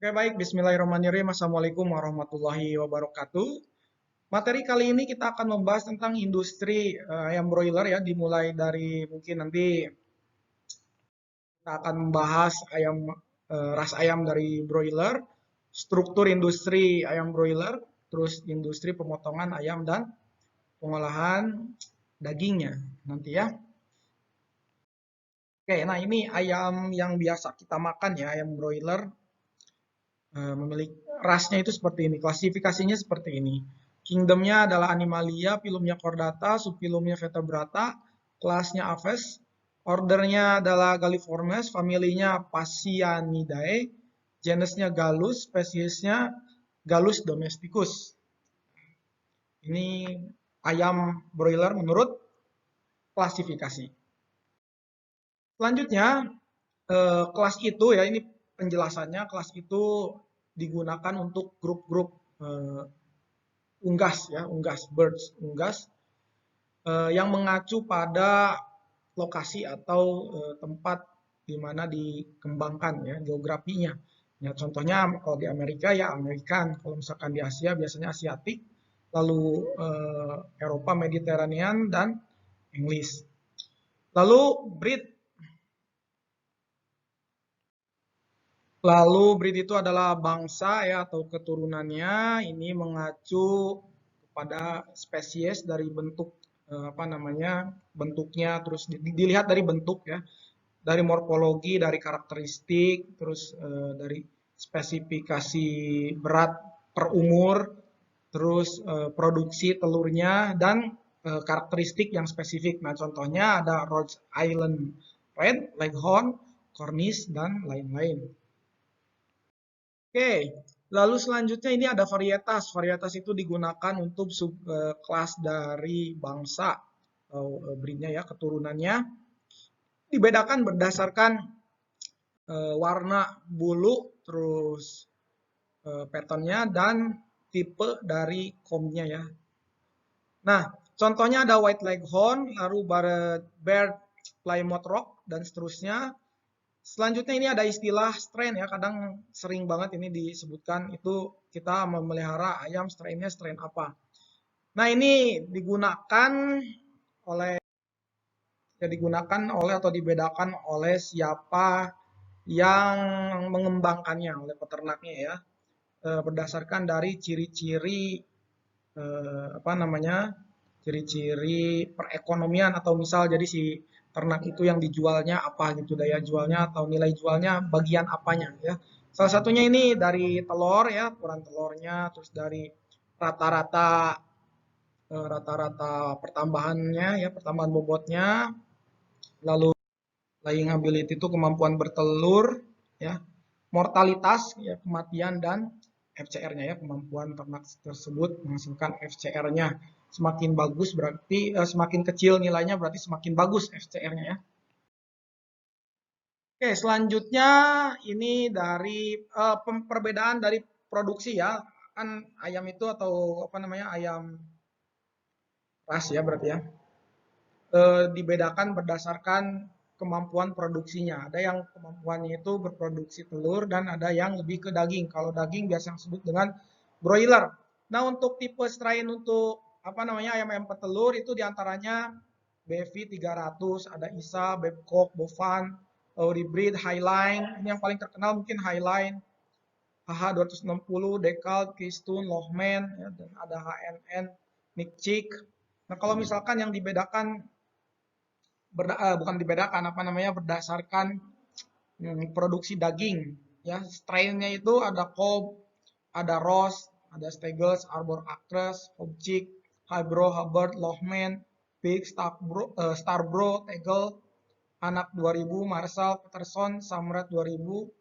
Oke, baik. Bismillahirrahmanirrahim. Assalamualaikum warahmatullahi wabarakatuh. Materi kali ini kita akan membahas tentang industri ayam broiler ya, dimulai dari mungkin nanti kita akan membahas ras ayam dari broiler, struktur industri ayam broiler, terus industri pemotongan ayam dan pengolahan dagingnya nanti ya. Oke, nah ini ayam yang biasa kita makan ya, ayam broiler. Memiliki rasnya itu seperti ini, klasifikasinya seperti ini. Kingdomnya adalah Animalia, filumnya Chordata, subfilumnya Vertebrata, kelasnya Aves, ordernya adalah Galliformes, familinya Phasianidae, genusnya Gallus, spesiesnya Gallus domesticus. Ini ayam broiler menurut klasifikasi. Selanjutnya, kelas itu ya, ini penjelasannya, kelas itu digunakan untuk grup-grup unggas ya, unggas yang mengacu pada lokasi atau tempat di mana dikembangkan ya, geografinya. Ya, contohnya kalau di Amerika ya Amerikan, kalau misalkan di Asia biasanya Asiatik, lalu Eropa Mediterranean dan Inggris. Lalu breed itu adalah bangsa ya atau keturunannya, ini mengacu kepada spesies dari bentuk bentuknya, terus dilihat dari bentuk ya, dari morfologi, dari karakteristik, terus dari spesifikasi berat per umur, terus produksi telurnya dan karakteristik yang spesifik. Nah, contohnya ada Rhode Island Red, Leghorn, Cornish dan lain-lain. Oke, lalu selanjutnya ini ada varietas. Varietas itu digunakan untuk subkelas dari bangsa atau breednya ya, keturunannya. Dibedakan berdasarkan warna bulu, terus patternnya dan tipe dari komnya ya. Nah, contohnya ada White Leghorn, lalu Barred Plymouth Rock dan seterusnya. Selanjutnya ini ada istilah strain ya, kadang sering banget ini disebutkan, itu kita memelihara ayam strainnya strain apa. Nah, ini digunakan oleh atau dibedakan oleh siapa yang mengembangkannya, oleh peternaknya ya, berdasarkan dari ciri-ciri ciri-ciri perekonomian, atau misal jadi si ternak itu yang dijualnya apa gitu, daya jualnya atau nilai jualnya bagian apanya ya. Salah satunya ini dari telur ya, ukuran telurnya, terus dari rata-rata pertambahannya ya, pertambahan bobotnya, lalu laying ability itu kemampuan bertelur ya, mortalitas ya, kematian, dan FCR-nya ya, kemampuan ternak tersebut menghasilkan FCR-nya. Semakin bagus berarti semakin kecil nilainya berarti semakin bagus FCR-nya ya. Oke, selanjutnya ini dari perbedaan dari produksi ya. Kan ayam itu atau ayam ras ya berarti ya. Dibedakan berdasarkan kemampuan produksinya. Ada yang kemampuannya itu berproduksi telur dan ada yang lebih ke daging. Kalau daging biasa disebut dengan broiler. Nah, untuk tipe strain untuk ayam-ayam petelur itu diantaranya BV 300, ada ISA, Babcock, Bovan, Hybrid, Highline. Ini yang paling terkenal mungkin Highline, HH 260, Decal, Keystone, Lohman, ya, dan ada HNN, Nikchik. Nah, kalau misalkan yang dibedakan berdasarkan produksi daging ya, strainnya itu ada Cobb, ada Ross, ada Stegels, Arbor Acres, Hobchick, Hybro, Hubbard, Lohman, Big, Starbro, Tegel, Anak 2000, Marshall, Peterson, Samrat 2000,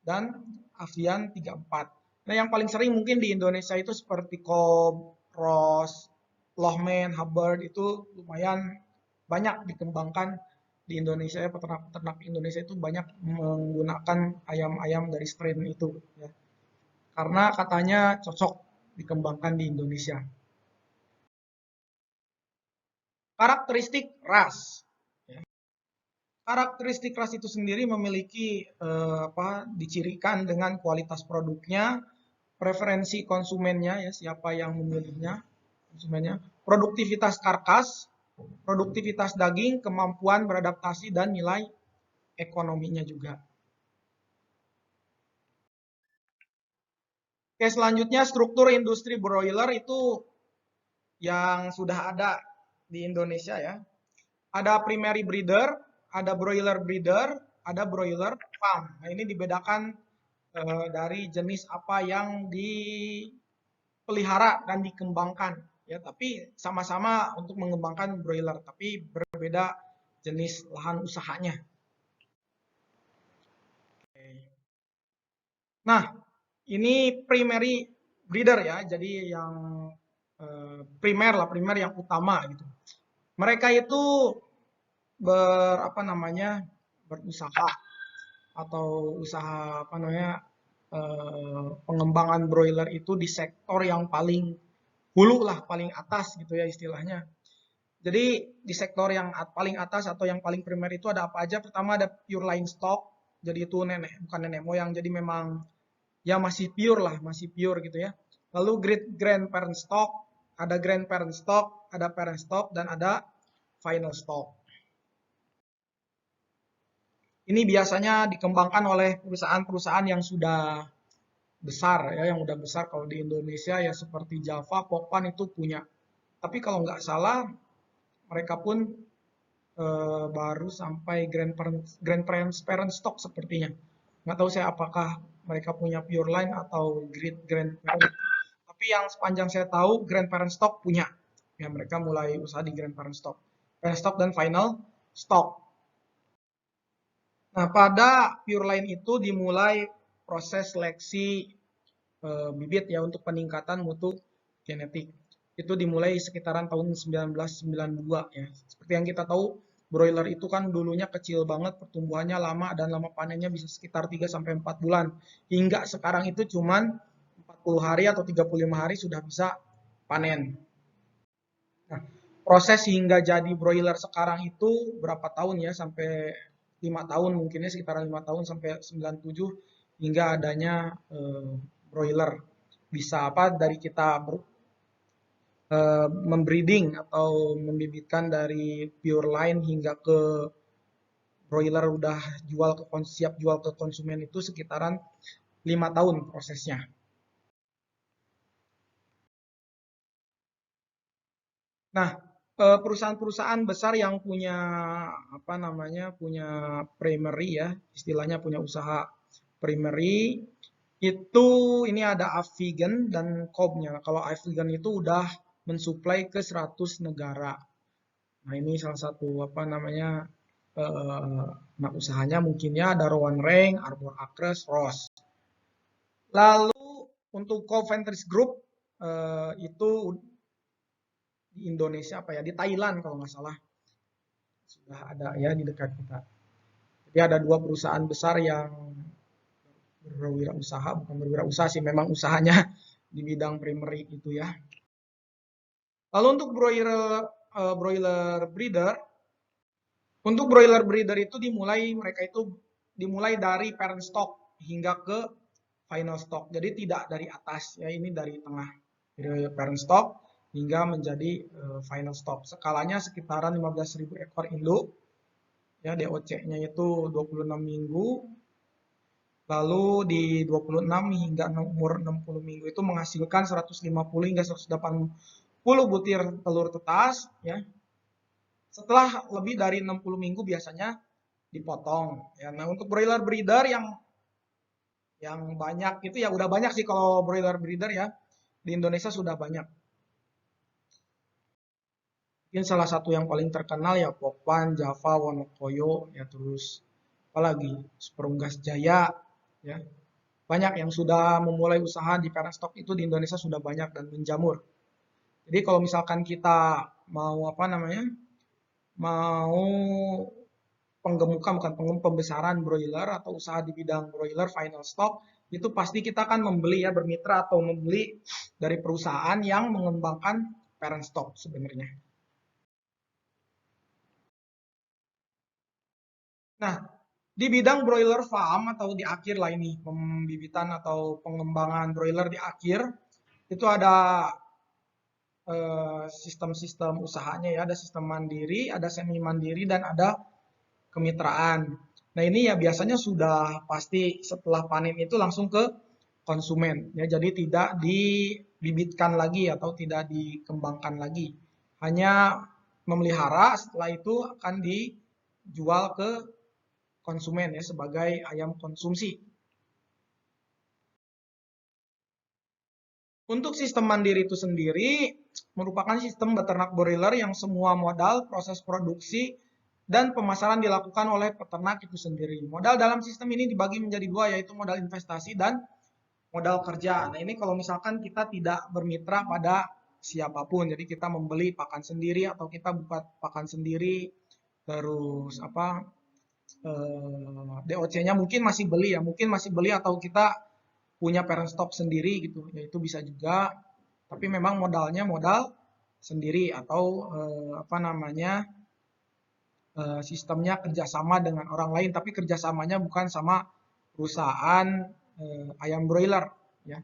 dan Avian 34. Nah, yang paling sering mungkin di Indonesia itu seperti Cobb, Ross, Lohman, Hubbard, itu lumayan banyak dikembangkan di Indonesia ya, peternak-peternak Indonesia itu banyak menggunakan ayam-ayam dari strain itu ya. Karena katanya cocok dikembangkan di Indonesia. Karakteristik ras. Karakteristik ras itu sendiri memiliki dicirikan dengan kualitas produknya, preferensi konsumennya ya, siapa yang memilihnya, konsumennya, produktivitas karkas, produktivitas daging, kemampuan beradaptasi dan nilai ekonominya juga. Oke, selanjutnya struktur industri broiler itu yang sudah ada di Indonesia ya. Ada primary breeder, ada broiler breeder, ada broiler farm. Nah, ini dibedakan dari jenis apa yang dipelihara dan dikembangkan ya, tapi sama-sama untuk mengembangkan broiler, tapi berbeda jenis lahan usahanya. Nah, ini primary breeder ya, jadi yang primer yang utama gitu. Mereka itu berusaha atau usaha pengembangan broiler itu di sektor yang paling hulu lah, paling atas gitu ya istilahnya. Jadi di sektor yang paling atas atau yang paling primer itu ada apa aja? Pertama ada pure line stock, jadi itu bukan nenek moyang, jadi memang ya masih pure lah, masih pure gitu ya. Lalu grandparent stock, ada grandparent stock, ada parent stock, dan ada final stock. Ini biasanya dikembangkan oleh perusahaan-perusahaan yang sudah besar ya, yang udah besar. Kalau di Indonesia ya seperti Java, Pokpan itu punya. Tapi kalau nggak salah mereka pun baru sampai grandparent stock sepertinya. Nggak tahu saya apakah mereka punya pure line atau grandparent. Tapi yang sepanjang saya tahu grandparent stock punya. Ya mereka mulai usaha di grandparent stock. Parent stock dan final stock. Nah, pada pure line itu dimulai proses seleksi bibit ya untuk peningkatan mutu genetik. Itu dimulai sekitaran tahun 1992 ya. Seperti yang kita tahu, broiler itu kan dulunya kecil banget, pertumbuhannya lama dan lama panennya bisa sekitar 3 sampai 4 bulan. Hingga sekarang itu cuman 40 hari atau 35 hari sudah bisa panen. Nah, proses hingga jadi broiler sekarang itu berapa tahun ya, sampai 5 tahun mungkinnya, sekitar 5 tahun sampai 97 hingga adanya broiler. Bisa apa dari kita membreeding atau membibitkan dari pure line hingga ke broiler udah siap jual ke konsumen itu sekitaran 5 tahun prosesnya. Nah, perusahaan-perusahaan besar yang punya punya primary ya, istilahnya punya usaha primary itu ini ada Avigan dan Cobb-nya. Kalau Avigan itu udah mensuplai ke 100 negara. Nah, ini salah satu anak usahanya mungkinnya ada Rowan Rank, Arbor Acres, Ross. Lalu untuk Coventry Group itu di Indonesia di Thailand kalau nggak salah sudah ada ya di dekat kita. Jadi ada dua perusahaan besar yang berwirausaha, bukan berwirausaha sih, memang usahanya di bidang primary itu ya. Lalu untuk broiler breeder, untuk broiler breeder itu dimulai dari parent stock hingga ke final stock. Jadi tidak dari atas ya, ini dari tengah. Dari parent stock hingga menjadi final stock. Skalanya sekitaran 15.000 ekor induk. Ya, DOC-nya itu 26 minggu. Lalu di 26 hingga umur 60 minggu itu menghasilkan 150 hingga 180 butir telur tetas ya. Setelah lebih dari 60 minggu biasanya dipotong ya. Nah, untuk broiler breeder yang banyak itu ya udah banyak sih, kalau broiler breeder ya di Indonesia sudah banyak. Mungkin salah satu yang paling terkenal ya Pokpan, Java, Wonokoyo ya, terus apalagi Superunggas Jaya ya. Banyak yang sudah memulai usaha di parent stock itu di Indonesia sudah banyak dan menjamur. Jadi kalau misalkan kita mau mau penggemukan bukan pembesaran broiler atau usaha di bidang broiler final stock, itu pasti kita akan membeli ya, bermitra atau membeli dari perusahaan yang mengembangkan parent stock sebenarnya. Nah, di bidang broiler farm atau di akhir lah ini, pembibitan atau pengembangan broiler di akhir, itu ada sistem-sistem usahanya ya, ada sistem mandiri, ada semi mandiri, dan ada kemitraan. Nah ini ya biasanya sudah pasti setelah panen itu langsung ke konsumen ya, jadi tidak dibibitkan lagi atau tidak dikembangkan lagi, hanya memelihara, setelah itu akan dijual ke konsumen ya sebagai ayam konsumsi. Untuk sistem mandiri itu sendiri merupakan sistem beternak broiler yang semua modal, proses produksi, dan pemasaran dilakukan oleh peternak itu sendiri. Modal dalam sistem ini dibagi menjadi dua, yaitu modal investasi dan modal kerja. Nah ini kalau misalkan kita tidak bermitra pada siapapun, jadi kita membeli pakan sendiri atau kita buka pakan sendiri, terus apa DOC-nya mungkin masih beli ya, mungkin masih beli atau kita punya parent stock sendiri gitu, ya itu bisa juga. Tapi memang modalnya modal sendiri atau apa namanya sistemnya kerjasama dengan orang lain, tapi kerjasamanya bukan sama perusahaan ayam broiler, ya,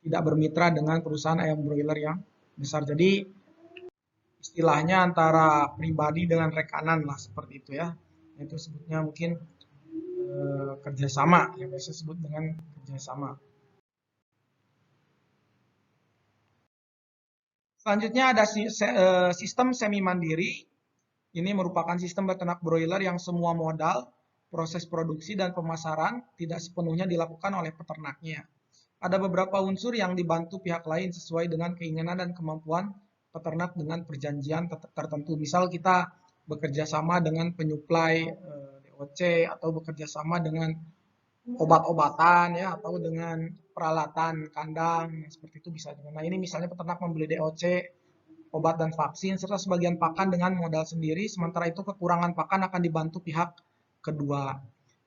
tidak bermitra dengan perusahaan ayam broiler yang besar. Jadi istilahnya antara pribadi dengan rekanan lah seperti itu ya. Itu sebutnya mungkin kerjasama, yang biasa disebut dengan kerjasama. Selanjutnya ada sistem semi mandiri. Ini merupakan sistem beternak broiler yang semua modal, proses produksi, dan pemasaran tidak sepenuhnya dilakukan oleh peternaknya. Ada beberapa unsur yang dibantu pihak lain sesuai dengan keinginan dan kemampuan peternak dengan perjanjian tertentu. Misal kita bekerja sama dengan penyuplai DOC atau bekerja sama dengan obat-obatan ya atau dengan peralatan kandang seperti itu bisa juga. Nah ini misalnya peternak membeli DOC, obat dan vaksin serta sebagian pakan dengan modal sendiri, sementara itu kekurangan pakan akan dibantu pihak kedua.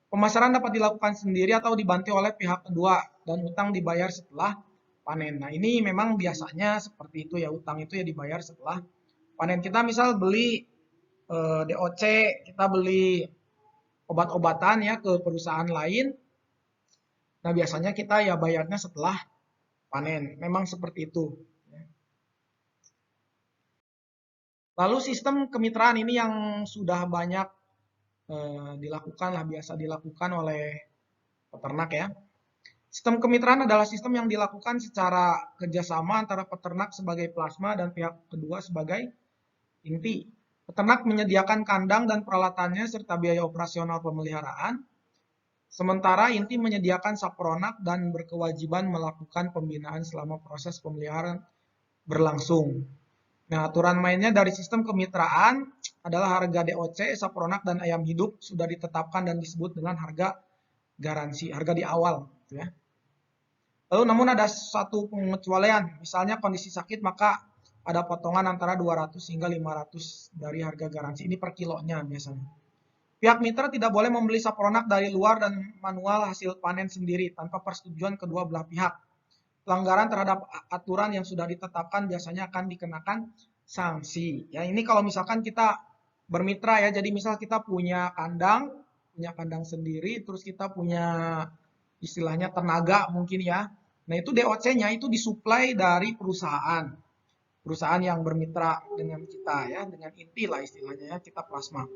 Pemasaran dapat dilakukan sendiri atau dibantu oleh pihak kedua dan utang dibayar setelah panen. Nah ini memang biasanya seperti itu ya, utang itu ya dibayar setelah panen. Kita misal beli DOC, kita beli obat-obatan ya ke perusahaan lain. Nah biasanya kita ya bayarnya setelah panen. Memang seperti itu. Lalu sistem kemitraan ini yang sudah banyak dilakukan lah, biasa dilakukan oleh peternak ya. Sistem kemitraan adalah sistem yang dilakukan secara kerjasama antara peternak sebagai plasma dan pihak kedua sebagai inti. Peternak menyediakan kandang dan peralatannya serta biaya operasional pemeliharaan, sementara inti menyediakan sapronak dan berkewajiban melakukan pembinaan selama proses pemeliharaan berlangsung. Nah, aturan mainnya dari sistem kemitraan adalah harga DOC, sapronak, dan ayam hidup sudah ditetapkan dan disebut dengan harga garansi, harga di awal. Gitu ya. Lalu namun ada satu pengecualian, misalnya kondisi sakit maka ada potongan antara 200 hingga 500 dari harga garansi. Ini per kilonya biasanya. Pihak mitra tidak boleh membeli sapronak dari luar dan manual hasil panen sendiri tanpa persetujuan kedua belah pihak. Pelanggaran terhadap aturan yang sudah ditetapkan biasanya akan dikenakan sanksi. Ya ini kalau misalkan kita bermitra ya, jadi misal kita punya kandang sendiri, terus kita punya istilahnya tenaga mungkin ya. Nah itu DOC-nya itu disuplai dari perusahaan, perusahaan yang bermitra dengan kita ya, dengan inti lah istilahnya ya, kita plasma.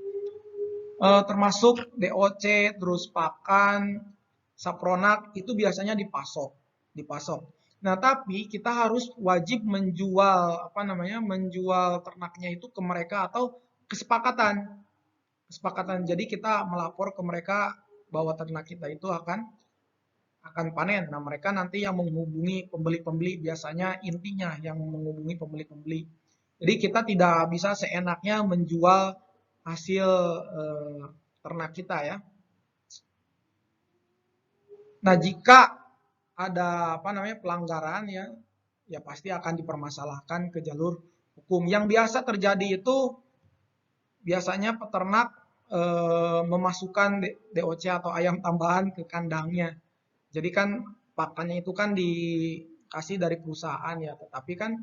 Termasuk DOC, terus pakan, sapronak itu biasanya dipasok. Nah, tapi kita harus wajib menjual apa namanya? Menjual ternaknya itu ke mereka atau kesepakatan. Kesepakatan. Jadi kita melapor ke mereka bahwa ternak kita itu akan panen. Nah, mereka nanti yang menghubungi pembeli-pembeli, biasanya intinya yang menghubungi pembeli-pembeli. Jadi kita tidak bisa seenaknya menjual hasil ternak kita ya. Nah, jika ada apa namanya pelanggaran ya, ya pasti akan dipermasalahkan ke jalur hukum. Yang biasa terjadi itu biasanya peternak memasukkan DOC atau ayam tambahan ke kandangnya. Jadi kan pakannya itu kan dikasih dari perusahaan ya, tetapi kan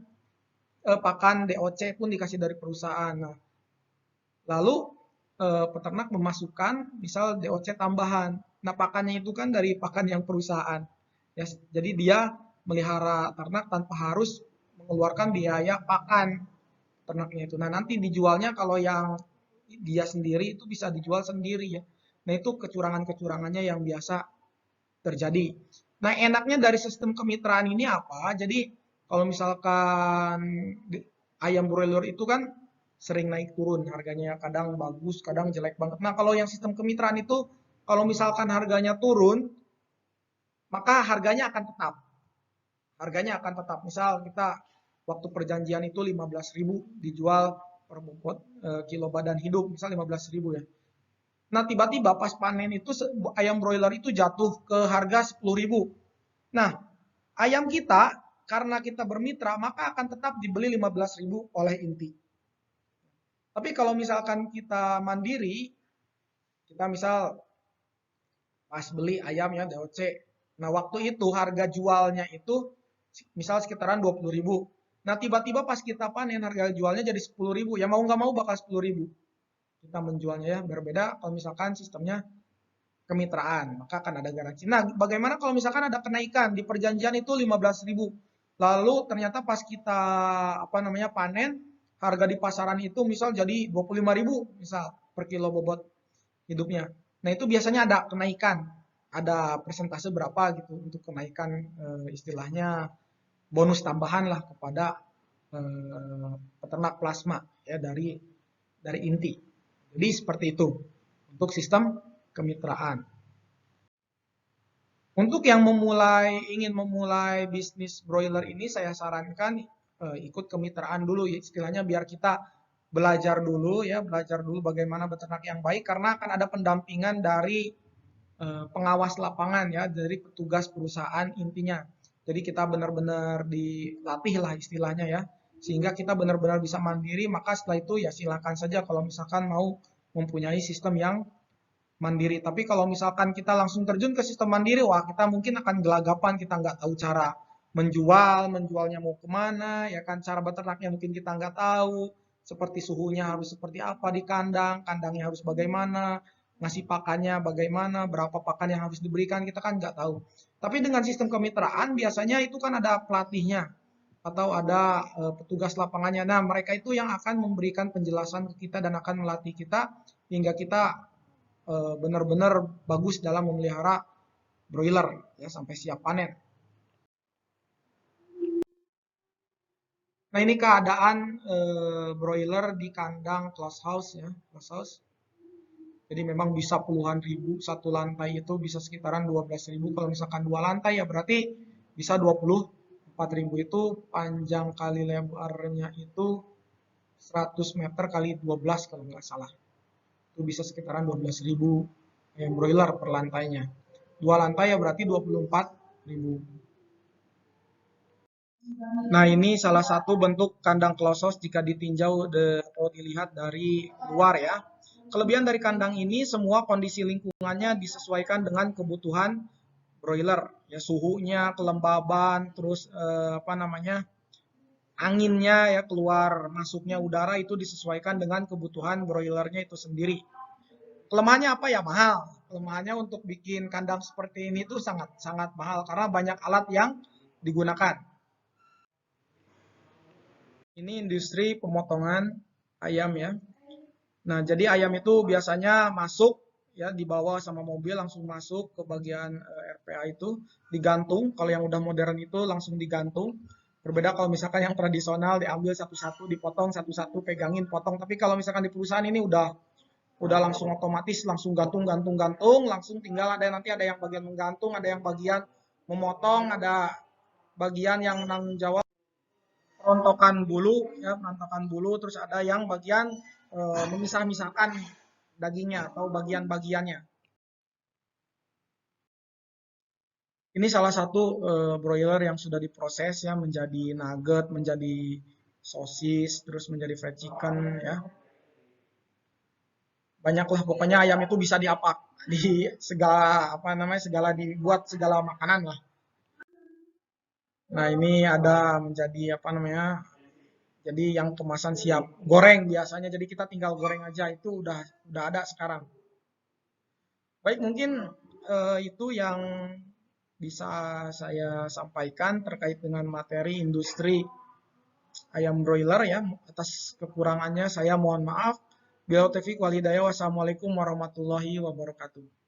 pakan DOC pun dikasih dari perusahaan. Nah, lalu peternak memasukkan misal DOC tambahan. Nah, pakannya itu kan dari pakan yang perusahaan. Ya, jadi dia melihara ternak tanpa harus mengeluarkan biaya pakan ternaknya itu. Nah, nanti dijualnya kalau yang dia sendiri itu bisa dijual sendiri ya. Nah, itu kecurangan-kecurangannya yang biasa terjadi. Nah, enaknya dari sistem kemitraan ini apa? Jadi, kalau misalkan ayam broiler itu kan sering naik turun harganya, kadang bagus, kadang jelek banget. Nah, kalau yang sistem kemitraan itu, kalau misalkan harganya turun, maka harganya akan tetap. Harganya akan tetap. Misal kita waktu perjanjian itu 15.000 dijual per bobot kilo badan hidup, misal 15.000 ya. Nah, tiba-tiba pas panen itu ayam broiler itu jatuh ke harga 10.000. Nah, ayam kita karena kita bermitra maka akan tetap dibeli 15.000 oleh inti. Tapi kalau misalkan kita mandiri, kita misal pas beli ayam ya DOC. Nah, waktu itu harga jualnya itu misal sekitaran 20.000. Nah, tiba-tiba pas kita panen harga jualnya jadi 10.000. Ya mau nggak mau bakal 10.000. Kita menjualnya ya berbeda kalau misalkan sistemnya kemitraan, maka akan ada garansi. Nah, bagaimana kalau misalkan ada kenaikan di perjanjian itu 15.000. Lalu ternyata pas kita panen, harga di pasaran itu misal jadi 25.000 misal per kilo bobot hidupnya. Nah, itu biasanya ada kenaikan, ada persentase berapa gitu untuk kenaikan istilahnya bonus tambahan lah kepada peternak plasma ya dari inti. Jadi seperti itu untuk sistem kemitraan. Untuk yang ingin memulai bisnis broiler ini saya sarankan ikut kemitraan dulu ya, istilahnya biar kita belajar dulu bagaimana beternak yang baik karena akan ada pendampingan dari pengawas lapangan ya, dari petugas perusahaan intinya. Jadi kita benar-benar dilatih lah istilahnya ya, sehingga kita benar-benar bisa mandiri, maka setelah itu ya silakan saja kalau misalkan mau mempunyai sistem yang mandiri. Tapi kalau misalkan kita langsung terjun ke sistem mandiri, wah kita mungkin akan gelagapan, kita nggak tahu cara menjualnya mau kemana, ya kan cara beternaknya mungkin kita nggak tahu, seperti suhunya harus seperti apa di kandang, kandangnya harus bagaimana, ngasih pakannya bagaimana, berapa pakan yang harus diberikan, kita kan nggak tahu. Tapi dengan sistem kemitraan biasanya itu kan ada pelatihnya atau ada petugas lapangannya. Nah, mereka itu yang akan memberikan penjelasan ke kita dan akan melatih kita hingga kita benar-benar bagus dalam memelihara broiler ya sampai siap panen. Nah, ini keadaan broiler di kandang close house ya, close house. Jadi memang bisa puluhan ribu, satu lantai itu bisa sekitaran 12.000. Kalau misalkan dua lantai ya berarti bisa 24.000 itu panjang kali lebarnya itu 100 meter kali 12 kalau nggak salah. Itu bisa sekitaran 12.000 broiler per lantainya. Dua lantai ya berarti 24.000. Nah, ini salah satu bentuk kandang klosos jika ditinjau atau dilihat dari luar ya. Kelebihan dari kandang ini semua kondisi lingkungannya disesuaikan dengan kebutuhan broiler. Ya, suhunya, kelembaban, terus anginnya ya keluar masuknya udara itu disesuaikan dengan kebutuhan broilernya itu sendiri. Kelemahannya apa ya? Mahal. Kelemahannya untuk bikin kandang seperti ini tuh sangat sangat mahal karena banyak alat yang digunakan. Ini industri pemotongan ayam ya. Nah, jadi ayam itu biasanya masuk ya dibawa sama mobil langsung masuk ke bagian RPA itu digantung. Kalau yang udah modern itu langsung digantung. Berbeda kalau misalkan yang tradisional diambil satu-satu, dipotong satu-satu, pegangin, potong. Tapi kalau misalkan di perusahaan ini udah langsung otomatis langsung gantung, langsung tinggal nanti ada yang bagian menggantung, ada yang bagian memotong, ada bagian yang menanggung jawab perontokan bulu, terus ada yang bagian memisah-misahkan dagingnya atau bagian-bagiannya. Ini salah satu broiler yang sudah diproses ya menjadi nugget, menjadi sosis, terus menjadi fried chicken ya. Banyaklah pokoknya ayam itu bisa diapak di segala dibuat segala makanan lah. Nah, ini ada menjadi Jadi yang kemasan siap goreng biasanya. Jadi kita tinggal goreng aja itu udah ada sekarang. Baik, mungkin itu yang bisa saya sampaikan terkait dengan materi industri ayam broiler ya. Atas kekurangannya saya mohon maaf. Bila taufiq walhidayah. Wassalamualaikum warahmatullahi wabarakatuh.